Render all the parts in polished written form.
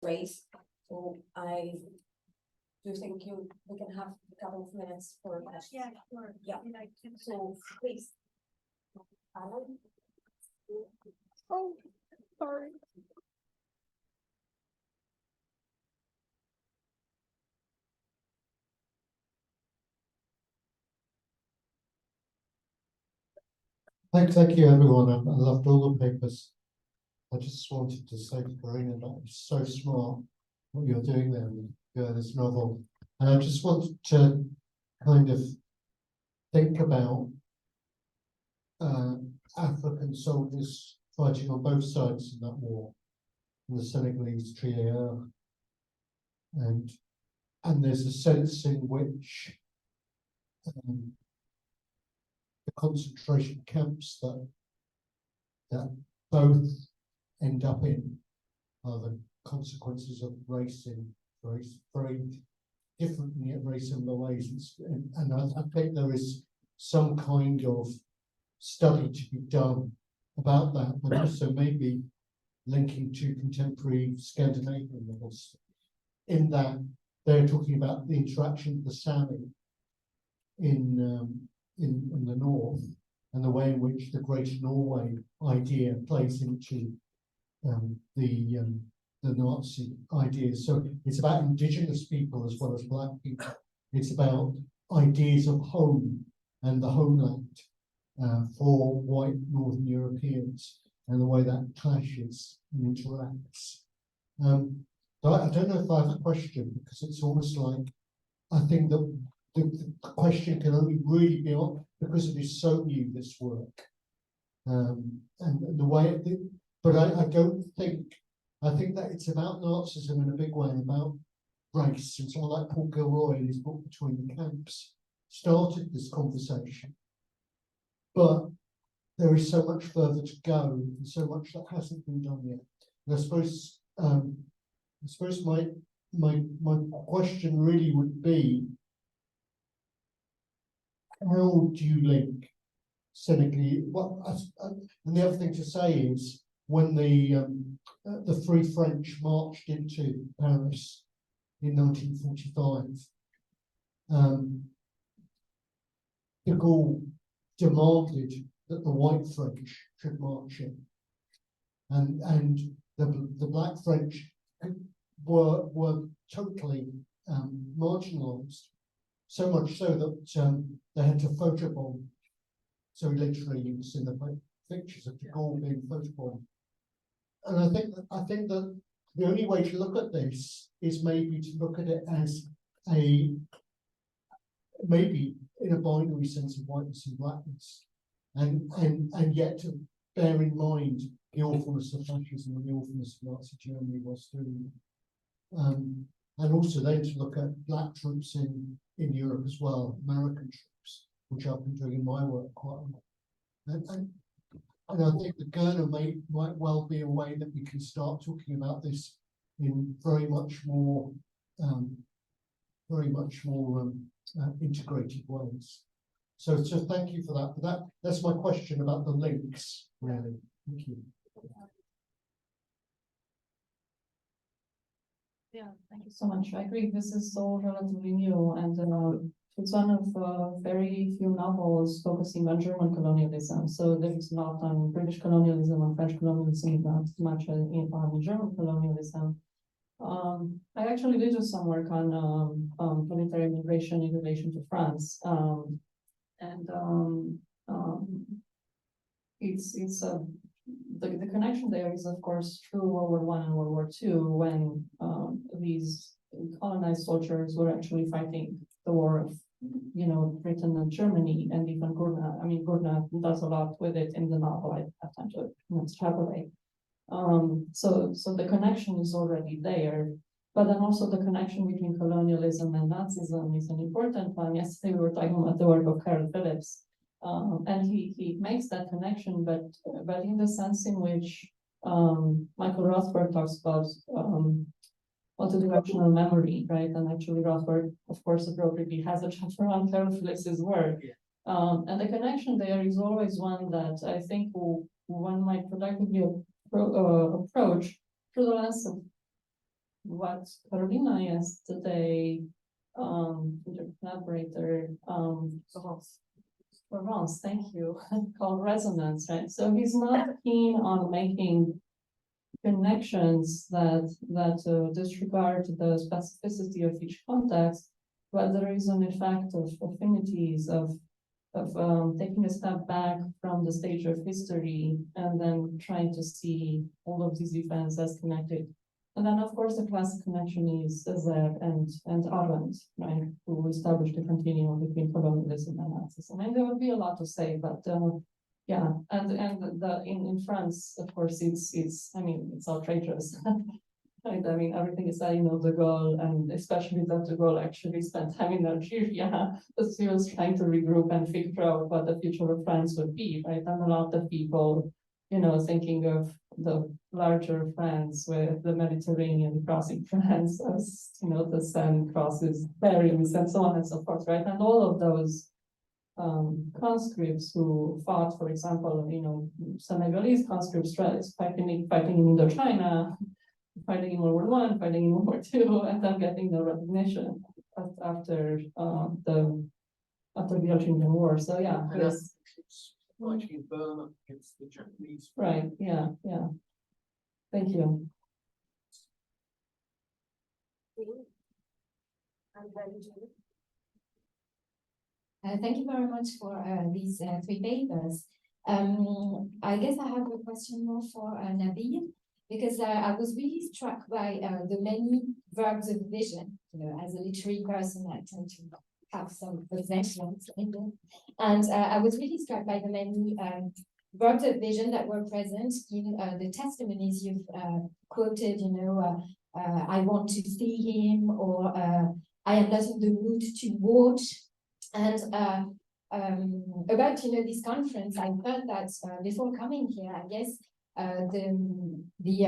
race. So I do think we can have a couple of minutes for questions. Yeah, sure. Yeah. So please. Alan? Oh, sorry. Thank you, everyone. I loved all the papers. I just wanted to say to Karina that it's so smart what you're doing there with this novel. And I just wanted to kind of think about African soldiers fighting on both sides in that war, in the Senegalese Trier. And there's a sense in which the concentration camps that both end up in are the consequences of race in very different and yet very similar ways. And I think there is some kind of study to be done about that, but also maybe linking to contemporary Scandinavian novels, in that they're talking about the interaction of the Sami in the north, and the way in which the Greater Norway idea plays into the Nazi ideas. So it's about indigenous people as well as black people. It's about ideas of home and the homeland for white Northern Europeans, and the way that clashes and interacts. But I don't know if I have a question, because it's almost like I think that the question can only really be on because it is so new, this work, and the way it did. But I don't think, I think that it's about Nazism in a big way, and about race. And someone like Paul Gilroy in his book Between the Camps started this conversation. But there is so much further to go, and so much that hasn't been done yet. And I suppose my question really would be, how do you link Senegalese? And the other thing to say is, when the Free French marched into Paris in 1945, de Gaulle demanded that the white French should march in, and the black French were totally marginalised. So much so that they had to photobomb. So literally, you can see the pictures of de Gaulle being photobombed. And I think that the only way to look at this is maybe to look at it as maybe in a binary sense of whiteness and blackness, and yet to bear in mind the awfulness of fascism and the awfulness of Nazi Germany was doing. And also then to look at black troops in Europe as well, American troops, which I've been doing in my work quite a lot. And I think the Gurner might well be a way that we can start talking about this in very much more integrated ways. So thank you for that. But that's my question about the links, really. Thank you. Yeah, thank you so much. I agree. This is all relatively new, and it's one of very few novels focusing on German colonialism. So there is not on British colonialism or French colonialism, not much on German colonialism. I actually did do some work on planetary migration in relation to France, it's the connection there is, of course, through World War I and World War II, when these colonized soldiers were actually fighting the war of, Britain and Germany, and even Gurna. I mean, Gurna does a lot with it in the novel. I have time to extrapolate. So the connection is already there, but then also the connection between colonialism and Nazism is an important one. Yesterday we were talking about the work of Carol Phillips, and he makes that connection, but in the sense in which Michael Rothberg talks about multidirectional memory, right? And actually Rothberg, of course, appropriately has a chapter on Carol Phillips's work. And the connection there is always one that I think one might productively approach through the lens of what Carolina yesterday, with her collaborator, Florence, thank you, called resonance, right? So he's not keen on making connections that disregard the specificity of each context, but there is an effect of affinities of taking a step back from the stage of history and then trying to see all of these events as connected. And then, of course, the classic connection is Zeb and Arendt, right, who established the continuum between colonialism and Nazism. And there would be a lot to say, but yeah, and in France, of course, it's outrageous. Right? I mean, everything is saying De Gaulle, and especially that De Gaulle actually spent time in Algeria, as he was trying to regroup and figure out what the future of France would be, right? And a lot of people, thinking of the larger France with the Mediterranean crossing France as, the Seine crosses Paris and so on and so forth, right? And all of those conscripts who fought, for example, Senegalese conscripts fighting in Indochina, fighting in World War I, fighting in World War II, and then getting the recognition after the Algerian War. So yeah, yes. Fighting in Burma against the Japanese. Right, yeah. Thank you. Thank you very much for these 3 papers. I guess I have a question more for Nabil, because I was really struck by the many verbs of vision. As a literary person, I tend to have some possessions in them. And I was really struck by the many verbs of vision that were present in the testimonies you've quoted, I want to see him, or I am not in the mood to watch. And about, this conference, I heard that before coming here, I guess the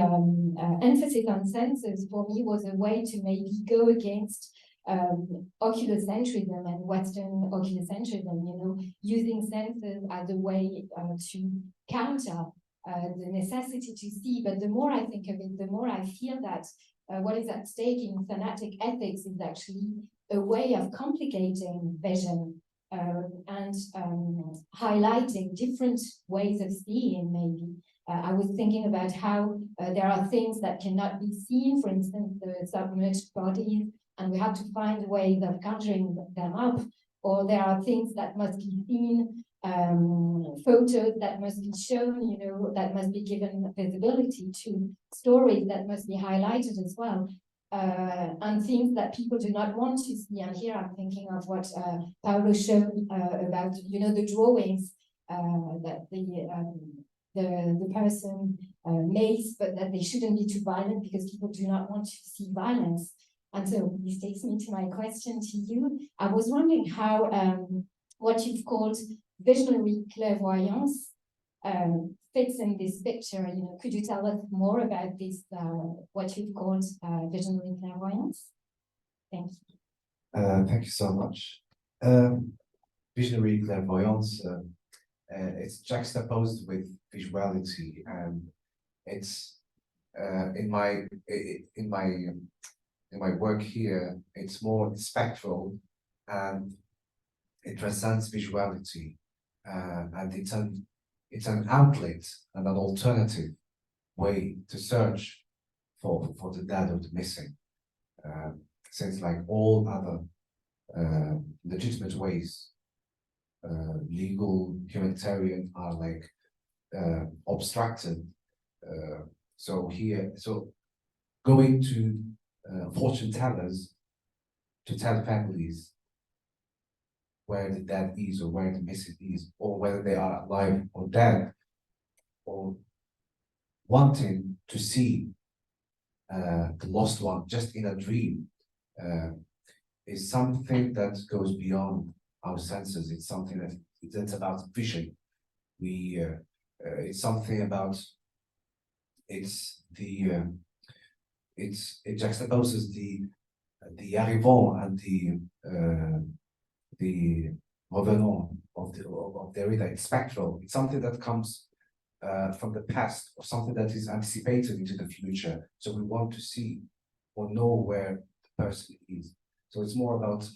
emphasis on senses for me was a way to maybe go against oculocentrism and Western oculocentrism, using senses as a way to counter the necessity to see. But the more I think of it, the more I feel that what is at stake in Thanatic ethics is actually a way of complicating vision and highlighting different ways of seeing, maybe. I was thinking about how there are things that cannot be seen, for instance, the submerged bodies, and we have to find ways of conjuring them up, or there are things that must be seen, photos that must be shown, that must be given visibility to, stories that must be highlighted as well, and things that people do not want to see. And here I'm thinking of what Paolo showed about, the drawings that the person makes, but that they shouldn't be too violent because people do not want to see violence. And so this takes me to my question to you. I was wondering how what you've called visionary clairvoyance fits in this picture. Could you tell us more about this, what you've called visionary clairvoyance? Thank you. Thank you so much. Visionary clairvoyance, it's juxtaposed with visuality, and it's in my work here, it's more spectral, and it transcends visuality, and it's an outlet and an alternative way to search for the dead or the missing. Since like all other legitimate ways, legal, humanitarian, are like obstructed. So going to fortune tellers to tell families where the dead is, or where the missing is, or whether they are alive or dead, or wanting to see the lost one just in a dream, is something that goes beyond our senses. It's something that's about vision. It's something about it juxtaposes the arrivant and the revenant of Derrida. It's spectral. It's something that comes from the past, or something that is anticipated into the future. So we want to see or know where the person is. So it's more about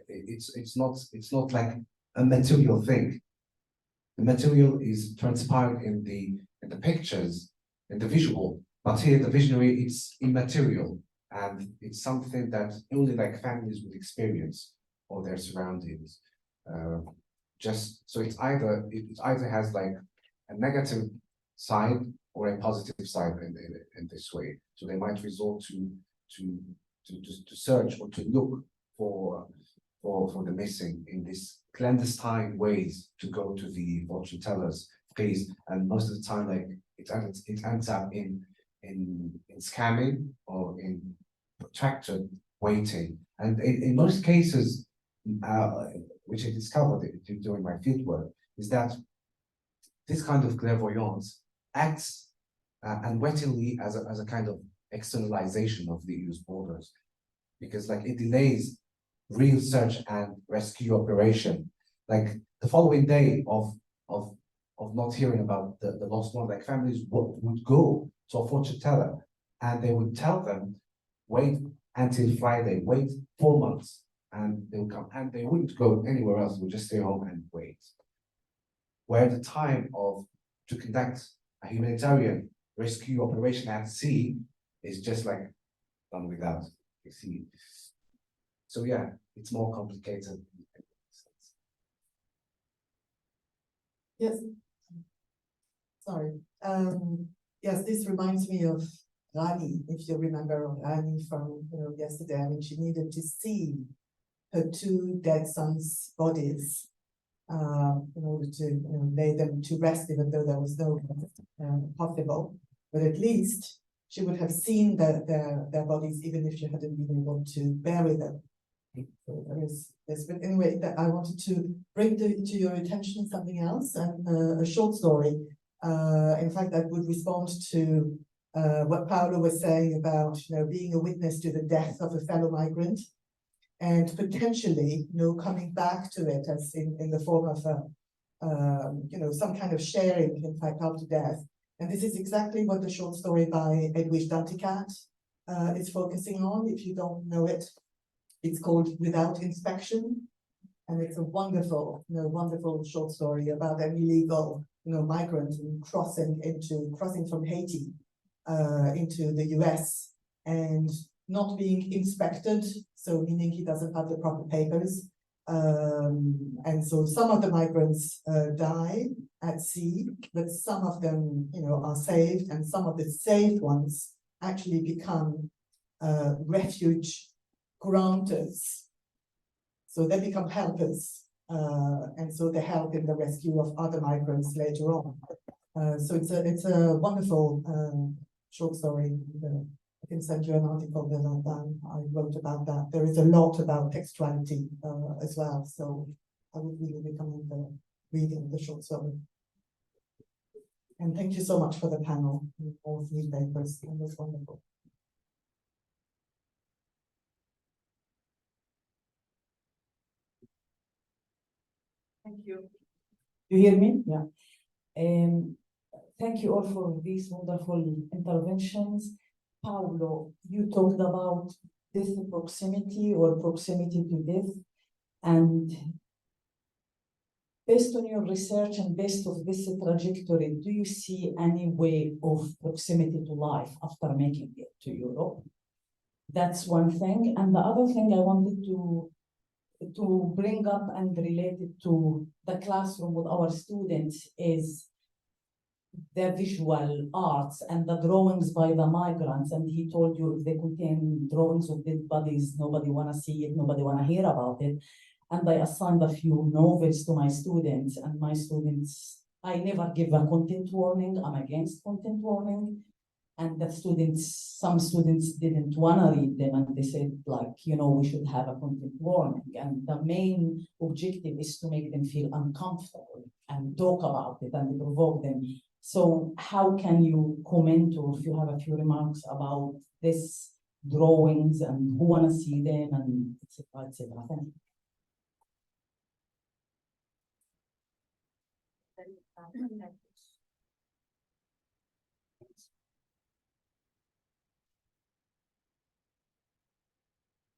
it's not like a material thing. The material is transparent in the pictures, in the visual, but here the visionary, it's immaterial, and it's something that only like families would experience or their surroundings. Just so it either has like a negative side or a positive side in this way. So they might resort to search or to look for the missing in this clandestine ways to go to the fortune tellers place, and most of the time like it ends up in scamming or in protracted waiting, and in most cases which I discovered during my fieldwork is that this kind of clairvoyance acts unwittingly as a kind of externalization of the EU's borders, because like it delays real search and rescue operation. Like the following day of not hearing about the lost one, like families would go to a fortune teller and they would tell them, wait until Friday, wait 4 months, and they would come, and they wouldn't go anywhere else, they would just stay home and wait. Where the time to conduct a humanitarian rescue operation at sea is just like done without, you see. So yeah, it's more complicated. Yes. Sorry. Yes, this reminds me of Rani, if you remember Rani from yesterday. I mean, she needed to see her 2 dead sons' bodies in order to lay them to rest, even though there was no possible. But at least she would have seen their bodies, even if she hadn't been able to bury them. So there is this. But anyway, that I wanted to bring to your attention something else, and a short story. In fact, that would respond to what Paolo was saying about being a witness to the death of a fellow migrant, and potentially coming back to it as in the form of some kind of sharing, in fact, after death. And this is exactly what the short story by Edwidge Danticat is focusing on. If you don't know it, it's called Without Inspection, and it's a wonderful, wonderful short story about an illegal, migrant crossing from Haiti into the US and not being inspected, so meaning he doesn't have the proper papers. And so some of the migrants die at sea, but some of them, are saved, and some of the saved ones actually become refuge granters. So they become helpers, and so they help in the rescue of other migrants later on. So it's a wonderful short story. I can send you an article that I wrote about that. There is a lot about textuality as well, so I would really recommend reading the short story. And thank you so much for the panel, all 3 papers. It was wonderful. Thank you. You hear me? Yeah. Thank you all for these wonderful interventions. Paolo, you talked about death proximity or proximity to death, and based on your research and based on this trajectory, do you see any way of proximity to life after making it to Europe? That's one thing. And the other thing I wanted to bring up and relate it to the classroom with our students is the visual arts and the drawings by the migrants. And he told you if they contain drawings of dead bodies, nobody want to see it, nobody want to hear about it. And I assigned a few novels to my students, and my students, I never give a content warning. I'm against content warning. And the students, some students didn't want to read them, and they said, like, we should have a content warning. And the main objective is to make them feel uncomfortable and talk about it and provoke them. So how can you comment, or if you have a few remarks about this drawings and who want to see them and etc. etc. Thank you.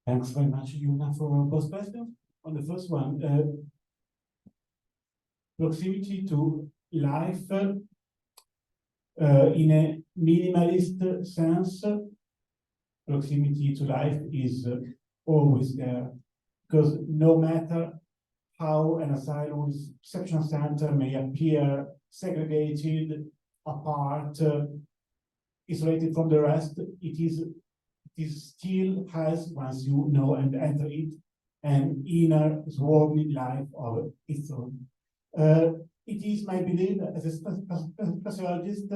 Thanks very much, Yuna, for both questions. On the first one, proximity to life in a minimalist sense, proximity to life is always there, because no matter how an asylum reception center may appear segregated, apart, isolated from the rest, it still has, once you know and enter it, an inner swarming life of its own. It is my belief as a sociologist,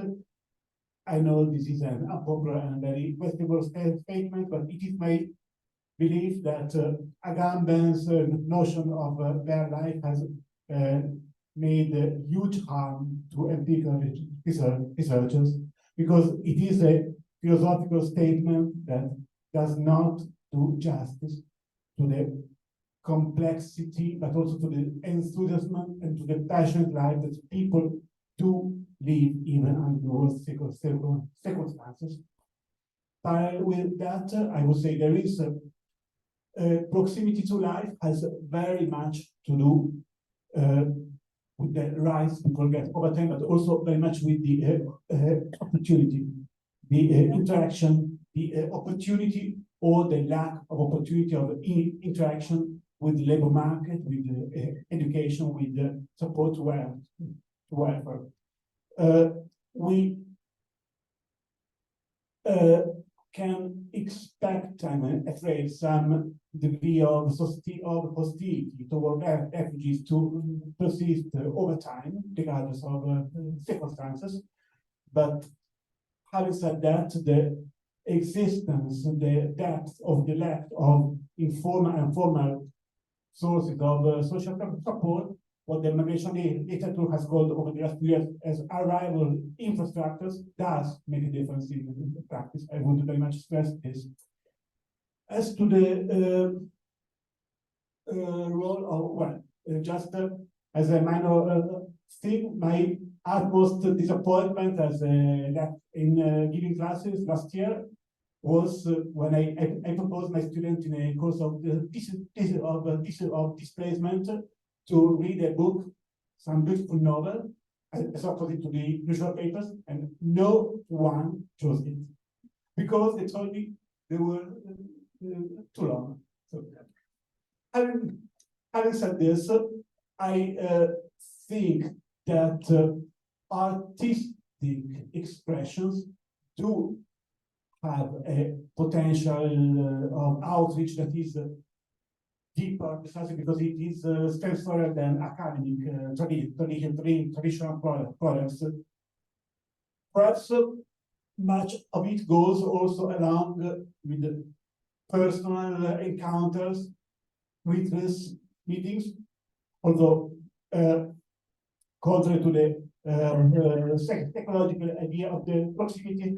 I know this is an unpopular and very questionable statement, but it is my belief that Agamben's notion of their life has made huge harm to empirical researchers, because it is a philosophical statement that does not do justice to the complexity, but also to the enthusiasm and to the passionate life that people do live even under worse circumstances. Parallel with that, I would say there is proximity to life has very much to do with the rights people get over time, but also very much with the opportunity, the interaction, the opportunity or the lack of opportunity of interaction with the labor market, with education, with the support to welfare. We can expect, I'm afraid, some degree of hostility toward refugees to persist over time, regardless of circumstances. But having said that, the existence, the depth of the lack of informal and formal sources of social support, what the migration literature has called over the last few years as arrival infrastructures, does make a difference in practice. I would very much stress this. As to the role of, well, just as a minor thing, my utmost disappointment as in giving classes last year was when I proposed my student in a course of displacement to read a book, some beautiful novel, as opposite to the usual papers, and no one chose it because they told me they were too long. So, having said this, I think that artistic expressions do have a potential of outreach that is deeper, precisely because it is stronger than academic traditional products. Perhaps much of it goes also along with the personal encounters, witness meetings, although contrary to the technological idea of the proximity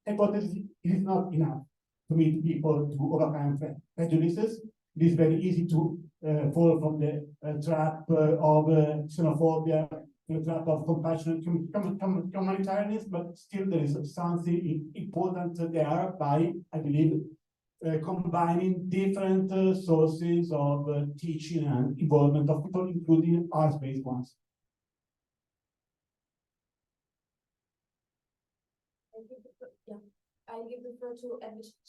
hypothesis, it is not enough to meet people to overcome prejudices. It is very easy to fall from the trap of xenophobia, the trap of compassionate humanitarianism, but still there is something important there by, I believe, combining different sources of teaching and involvement of people, including arts-based ones. I give the floor to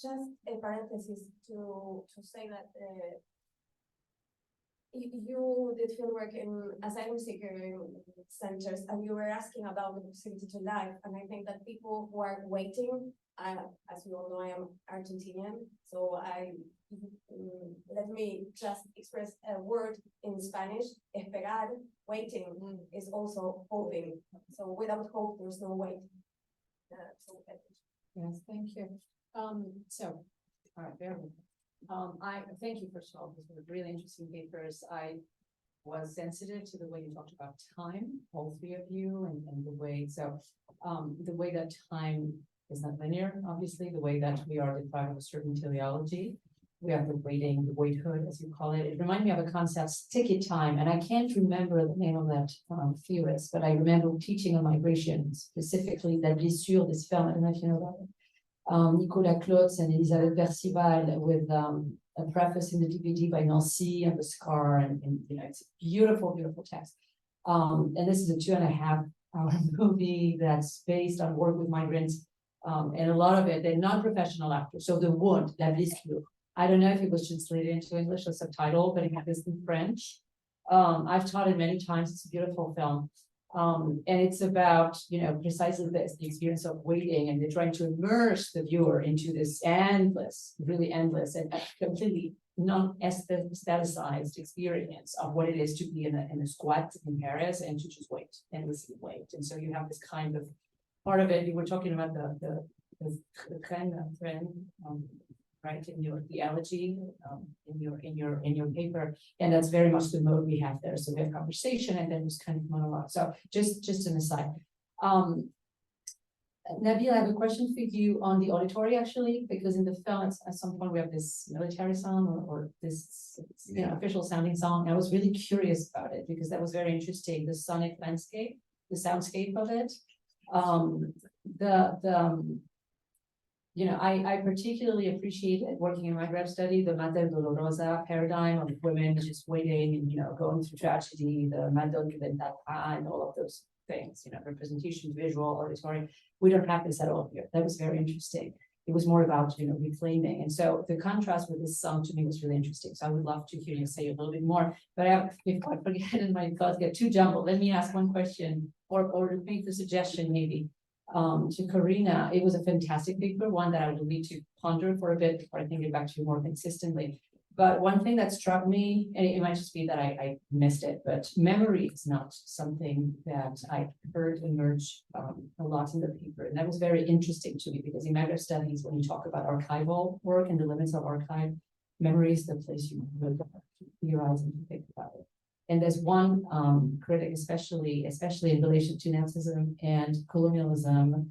just a parenthesis to say that you did fieldwork in asylum seeker centers, and you were asking about the proximity to life. And I think that people who are waiting, as you all know, I am Argentinian, so let me just express a word in Spanish. Esperar, waiting, is also hoping. So without hope, there's no wait. Yes, thank you. All right, there we go. I thank you first of all, these were really interesting papers. I was sensitive to the way you talked about time, all three of you, and the way, the way that time is not linear, obviously, the way that we are deprived of a certain teleology. We have the waiting, the waithood, as you call it. It reminded me of a concept, ticket time, and I can't remember the name of that theorist, but I remember teaching on migration, specifically that Bidisha Banerjee, I don't know if you know about it. Nicolas Klotz and Elisabeth Percival with a preface in the DVD by Nancy and the scar, and you know, it's a beautiful, beautiful text. And this is a 2.5-hour movie that's based on work with migrants. And a lot of it, they're non-professional actors. So The Wound, La Blessure. I don't know if it was translated into English or subtitle, but it has in French. I've taught it many times. It's a beautiful film. And it's about, you know, precisely this, the experience of waiting, and they're trying to immerse the viewer into this endless, really endless and completely non-aestheticized experience of what it is to be in a squat in Paris and to just wait, endlessly wait. And so you have this kind of part of it. You were talking about the trend, right, in your theology, in your paper, and that's very much the mode we have there. So we have conversation and then just kind of monologue. So just an aside. Nabil, I have a question for you on the auditory, actually, because in the film, at some point we have this military song or this, you know, official sounding song. I was really curious about it because that was very interesting. The sonic landscape, the soundscape of it. You know, I particularly appreciated working in my grad study, the Madre Dolorosa paradigm of women just waiting and, you know, going through tragedy, the Madonna Diventata and all of those things, you know, representation, visual, auditory. We don't have this at all here. That was very interesting. It was more about, you know, reclaiming. And so the contrast with this song to me was really interesting. So I would love to hear you say a little bit more, but if I forget and my thoughts get too jumbled, let me ask one question or make the suggestion maybe. To Karina, it was a fantastic paper, one that I will need to ponder for a bit before I can get back to you more consistently. But one thing that struck me, and it might just be that I missed it, but memory is not something that I heard emerge a lot in the paper. And that was very interesting to me because in my studies, when you talk about archival work and the limits of archive, memory is the place you really theorize and you think about it. And there's one critic, especially in relation to Nazism and colonialism,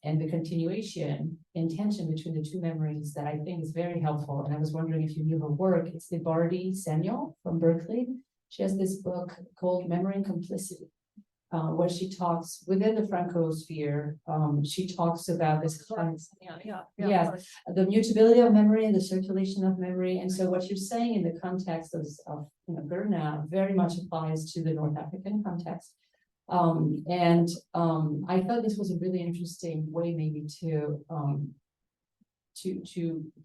and the continuation and tension between the two memories that I think is very helpful. And I was wondering if you knew her work. It's the Bardi Samuel from Berkeley. She has this book called Memory and Complicity, where she talks within the Franco sphere. She talks about this kind of, the mutability of memory and the circulation of memory. And so what you're saying in the context of you know, Burna very much applies to the North African context. I thought this was a really interesting way maybe to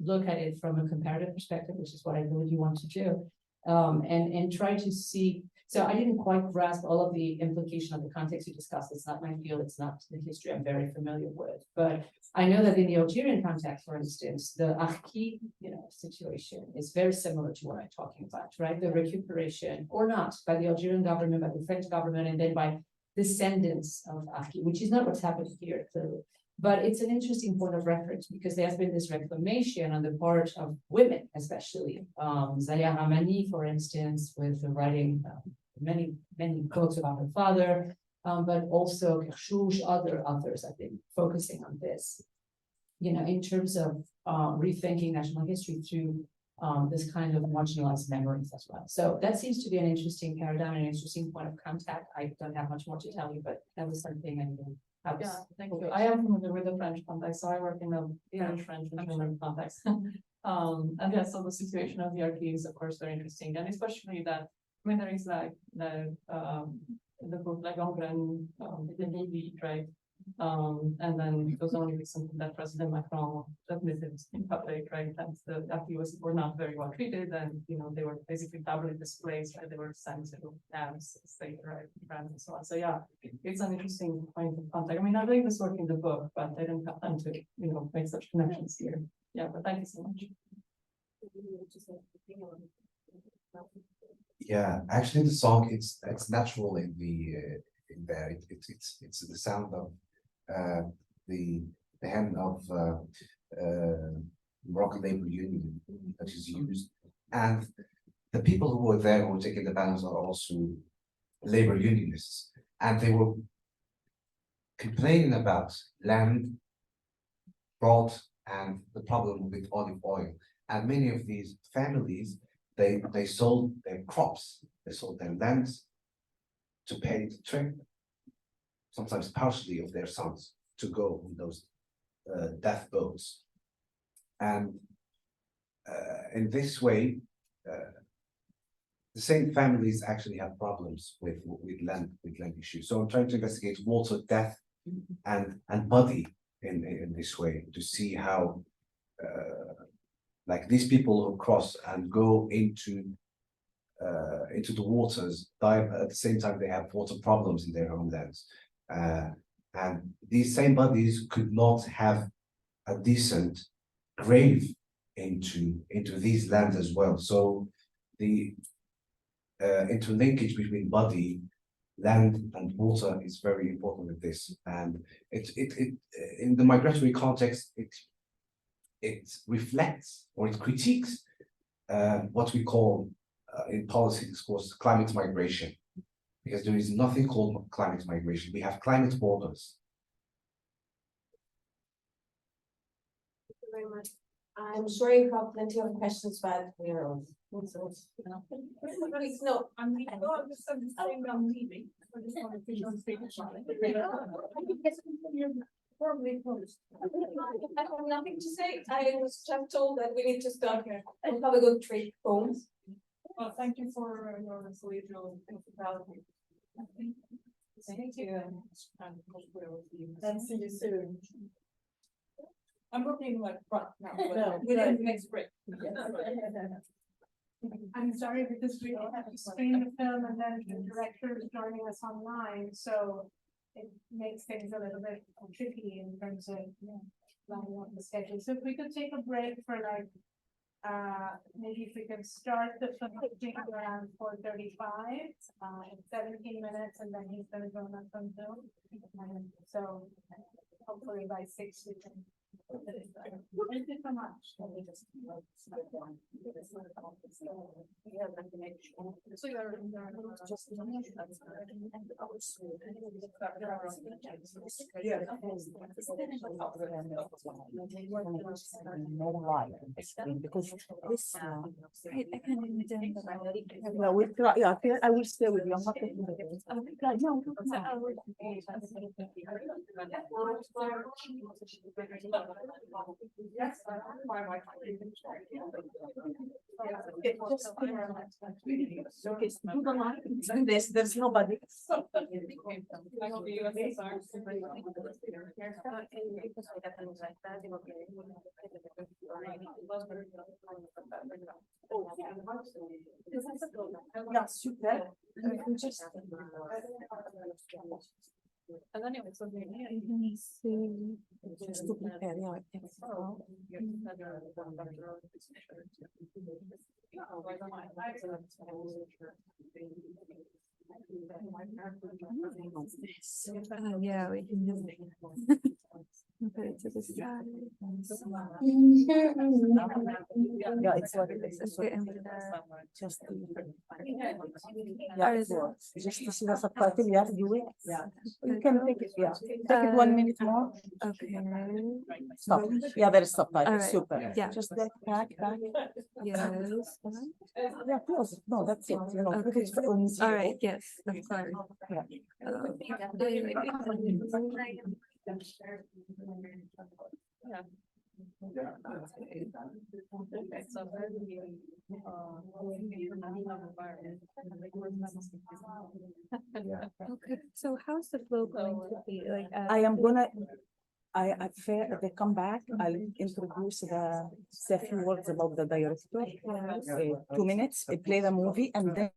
look at it from a comparative perspective, which is what I believe you want to do, and try to see. So I didn't quite grasp all of the implication of the context you discussed. It's not my field. It's not the history I'm very familiar with. But I know that in the Algerian context, for instance, the Arki, you know, situation is very similar to what I'm talking about, right? The recuperation, or not, by the Algerian government, by the French government, and then by descendants of Arki, which is not what's happening here, clearly. But it's an interesting point of reference because there has been this reclamation on the part of women, especially Zaya Hamani, for instance, with writing many books about her father, but also Kershoush, other authors, I think, focusing on this, you know, in terms of rethinking national history through this kind of marginalized memories as well. So that seems to be an interesting paradigm, an interesting point of contact. I don't have much more to tell you, but that was something I knew. Yeah, thank you. I am familiar with the French context, so I work in the French and German context. And yeah, so the situation of the Arki is of course very interesting, and especially that, I mean, there is like the book like Engren, the Navy, right? And then it was only recently that President Macron admitted in public, right, that the Arki were not very well treated, and you know they were basically doubly displaced, right? They were sent to camps, state, right, France and so on. So yeah, it's an interesting point of contact. I mean, I read this work in the book, but I didn't have time to, you know, make such connections here. Yeah, but thank you so much. Yeah, actually, the song it's natural in there. It's the sound of the hand of Moroccan Labor Union that is used, and the people who were there who were taking the banners are also labor unionists, and they were complaining about land brought and the problem with olive oil, and many of these families they sold their crops, they sold their lands to pay the trip, sometimes partially of their sons to go on those death boats. And in this way, the same families actually have problems with land issues. So I'm trying to investigate water, death, and body in this way to see how like these people who cross and go into the waters dive at the same time they have water problems in their homelands. And these same bodies could not have a decent grave into these lands as well. So the interlinkage between body, land, and water is very important with this. And it in the migratory context, it reflects or it critiques what we call in politics, of course, climate migration, because there is nothing called climate migration. We have climate borders. Thank you very much. I'm sure you have plenty of questions, but we are on. Please, no. I'm leaving. I'm leaving. I just want to finish on stage. Formally closed. I have nothing to say. I was just told that we need to stop here. And have a good trip home. Well, thank you for your collegial hospitality. Thank you. And see you soon. I'm looking like front now, No, but we have next break. I'm sorry because we don't have to screen the film and then the director is joining us online, so it makes things a little bit tricky in terms of lining up the schedule. So if we could take a break for like, maybe if we could start the film around 4:35, in 17 minutes, and then he's gonna join us on Zoom. And so hopefully by 6 we can. Thank you so much. So you're just Because this, I can imagine. No, we try, yeah, I will stay with you. I'm not taking Yes. Do the line. There's nobody. Yeah, super. And then it was Just to prepare, yeah, I think so. Yeah, we can do it. Put it to the side. Yeah, it's what it is. It's what it is. Just yeah, it's just to see the subtitle. Yeah, you will. Yeah, you can take it. Yeah, take it 1 minute more. Okay. Stop. Yeah, there is subtitle. All right. Super. Yeah. Just that back. Yes. Yeah, close. No, that's it. You know, put it on. All right. Yes, that's fine. Yeah. Okay, so how's the flow going to be? Like, I am gonna. I fear they come back. I'll introduce say a few words about the director. 2 minutes. I play the movie and then.